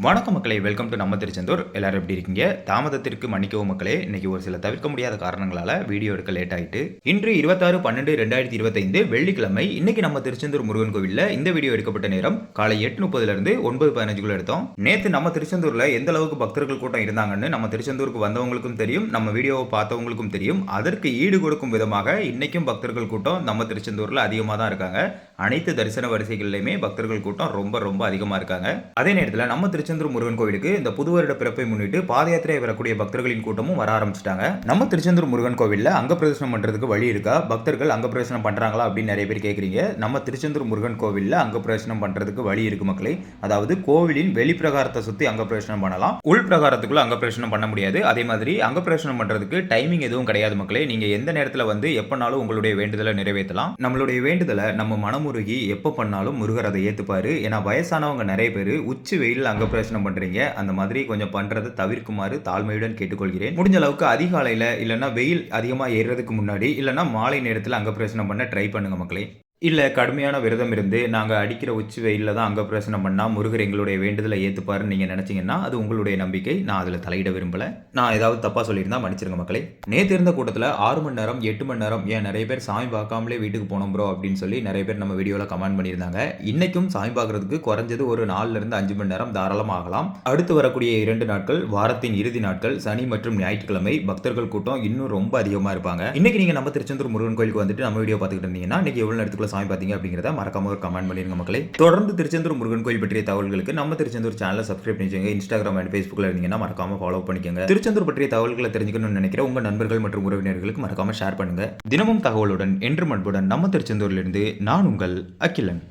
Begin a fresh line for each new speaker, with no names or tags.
வணக்கம் மக்களே, welcome to நம்ம திருச்செந்தூர். எல்லாரும் எப்படி இருக்கீங்க? தாமதத்திற்கு மன்னிக்கவும் மக்களே. இன்னைக்கு ஒரு சில தவிர்க்க முடியாத காரணங்களால வீடியோ எடுக்க லேட் ஆயிட்டு. இன்று 26/12/2025 வெள்ளிக்கிழமை. இன்னைக்கு நம்ம திருச்செந்தூர் முருகன் கோவில்ல இந்த வீடியோ எடுக்கப்பட்ட நேரம் காலை 8:30 இருந்து 9:15 எடுத்தோம். நேத்து நம்ம திருச்செந்தூர்ல எந்த அளவுக்கு பக்தர்கள் கூட்டம் இருந்தாங்கன்னு நம்ம திருச்செந்தூருக்கு வந்தவங்களுக்கும் தெரியும், நம்ம வீடியோவை பார்த்தவங்களுக்கும் தெரியும். அதற்கு ஈடு கொடுக்கும் விதமாக இன்னைக்கும் பக்தர்கள் கூட்டம் நம்ம திருச்செந்தூர்ல அதிகமாக தான் இருக்காங்க. அனைத்து தரிசன வரிசைகளிலுமே பக்தர்கள் கூட்டம் ரொம்ப ரொம்ப அதிகமாக இருக்காங்க. அதே நேரத்தில் நம்ம திருச்செந்தூர் முருகன் கோவிலுக்கு இந்த புது வருட பிறப்பை முன்னிட்டு பாத யாத்திரை வரக்கூடிய பக்தர்களின் கூட்டமும் வர ஆரம்பிச்சிட்டாங்க. நம்ம திருச்செந்தூர் முருகன் கோவில்ல அங்க பிரதர்சனம் பண்றதுக்கு வழி இருக்கா? பக்தர்கள் அங்க பிரதர்சனம் பண்றாங்களா அப்படின்னு நிறைய பேர் கேட்குறீங்க. நம்ம திருச்செந்தூர் முருகன் கோவில்ல அங்க பிரதர்சனம் பண்றதுக்கு வழி இருக்கு மக்களே. அதாவது கோவிலின் வெளிப்பிரகாரத்தை சுத்தி அங்க பிரதர்சனம் பண்ணலாம், உள் பிரகாரத்துக்குள்ள அங்க பிரதர்சனம் பண்ண முடியாது. அதே மாதிரி அங்க பிரதர்சனம் பண்றதுக்கு டைமிங் எதுவும் கிடையாது மக்களே. நீங்க எந்த நேரத்தில் வந்து எப்பனாலும் உங்களுடைய வேண்டுதலை நிறைவேற்றலாம். நம்மளுடைய வேண்டுதலை நம்ம மனமுருகி எப்ப பண்ணாலும் முருகர் அதை ஏத்துப்பாரு. ஏன்னா வயசானவங்க நிறைய பேர் உச்சி வெயில் அங்க பிரதர்சனம் பண்றீங்க, அந்த மாதிரி கொஞ்சம் பண்றதை தவிர்க்குமாறு தாழ்மையுடன் கேட்டுக்கொள்கிறேன். முடிஞ்ச அளவுக்கு அதிகாலையில இல்லைன்னா வெயில் அதிகமா ஏறுறதுக்கு முன்னாடி இல்லைன்னா மாலை நேரத்தில் அங்க பிரதர்சனம் பண்ண ட்ரை பண்ணுங்க மக்களே. இல்லை கடுமையான விரதம் இருந்து நாங்கள் அடிக்கிற உச்சி வெயிலில் தான் அங்க பிரதர்சனம் பண்ணால் முருகர் எங்களுடைய வேண்டுதலை ஏற்றுப்பாருன்னு நீங்கள் நினச்சிங்கன்னா அது உங்களுடைய நம்பிக்கை. நான் அதில் தலையிட விரும்பலை. நான் ஏதாவது தப்பாக சொல்லியிருந்தா மன்னிச்சிருங்க மக்களே. நேற்று இருந்த கூட்டத்தில் 6 மணி நேரம் 8 மணி நேரம் ஏன் நிறைய பேர் சாமி பார்க்காமலே வீட்டுக்கு போனோம் ப்ரோ அப்படின்னு சொல்லி நிறைய பேர் நம்ம வீடியோவில் கமெண்ட் பண்ணியிருந்தாங்க. இன்னைக்கும் சாமி பார்க்கறதுக்கு குறைஞ்சது ஒரு 4 5 மணி நேரம் தாராளமாக ஆகலாம். அடுத்து வரக்கூடிய 2 நாட்கள் வாரத்தின் இறுதி நாட்கள் சனி மற்றும் ஞாயிற்றுக்கிழமை பக்தர்கள் கூட்டம் இன்னும் ரொம்ப அதிகமாக இருப்பாங்க. இன்னைக்கு நீங்கள் நம்ம திருச்செந்தூர் முருகன் கோயிலுக்கு வந்துட்டு நம்ம வீடியோ பார்த்துக்கிட்டு இருந்தீங்கன்னா இன்னைக்கு எவ்வளோ நேரத்துக்குள்ள சாமி பார்த்தீங்க அப்படிங்கிறத மறக்காம ஒரு கமெண்ட் பண்ணிருங்க மக்களே. தொடர்ந்து திருச்செந்தூர் முருகன் கோயில் பற்றிய தகவல்களுக்கு நம்ம திருச்செந்தூர் சேனலை சப்ஸ்கிரைப் பண்ணிக்கோங்க. இன்ஸ்டாகிராம் அண்ட் ஃபேஸ்புக்ல இருந்தீங்கன்னா மறக்காம ஃபாலோ பண்ணிக்கோங்க. திருச்செந்தூர் பற்றிய தகவல்களை தெரிஞ்சுக்கணும்னு நினைக்கிற உங்க நண்பர்கள் மற்றும் உறவினர்களுக்கு மறக்காம ஷேர் பண்ணுங்க. தினமும் தகவலுடன் என்று அன்புடன் நம்ம திருச்செந்தூரிலிருந்து நான் உங்கள் அகிலன்.